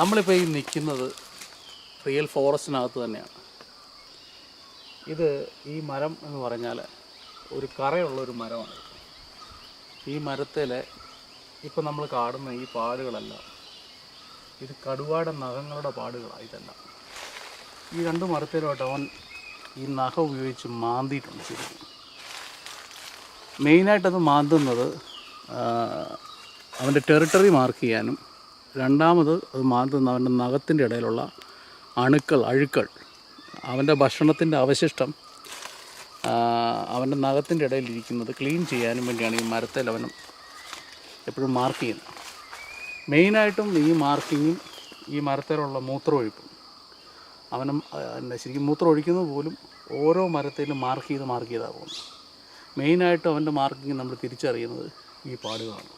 നമ്മളിപ്പോൾ ഈ നിൽക്കുന്നത് റിയൽ ഫോറസ്റ്റിനകത്ത് തന്നെയാണ്. ഇത് ഈ മരം എന്ന് പറഞ്ഞാൽ ഒരു കറയുള്ളൊരു മരമാണ്. ഈ മരത്തിൽ ഇപ്പം നമ്മൾ കാണുന്ന ഈ പാടുകളെല്ലാം ഇത് കടുവയുടെ നഖങ്ങളുടെ പാടുകളാണ്. ഇതെല്ലാം ഈ രണ്ട് മരത്തിലോട്ട് അവൻ ഈ നഖം ഉപയോഗിച്ച് മാന്തിയിട്ടുണ്ട്. ശരിക്കും മെയിനായിട്ടത് മാന്തുന്നത് അവൻ്റെ ടെറിട്ടറി മാർക്ക് ചെയ്യാനും, രണ്ടാമത് അത് മാന്തുന്ന അവൻ്റെ നഖത്തിൻ്റെ ഇടയിലുള്ള അഴുക്കൾ, അവൻ്റെ ഭക്ഷണത്തിൻ്റെ അവശിഷ്ടം അവൻ്റെ നഖത്തിൻ്റെ ഇടയിലിരിക്കുന്നത് ക്ലീൻ ചെയ്യാനും വേണ്ടിയാണ് ഈ മരത്തിൽ അവൻ എപ്പോഴും മാർക്ക് ചെയ്യുന്നത്. മെയിനായിട്ടും ഈ മാർക്കിങ്ങും ഈ മരത്തിലുള്ള മൂത്രമൊഴിപ്പും. അവനും ശരിക്കും മൂത്രം ഒഴിക്കുന്നത് പോലും ഓരോ മരത്തിലും മാർക്ക് ചെയ്താണ് പോകുന്നത്. മെയിനായിട്ടും അവൻ്റെ മാർക്കിങ് നമ്മൾ തിരിച്ചറിയുന്നത് ഈ പാടുകളാണ്.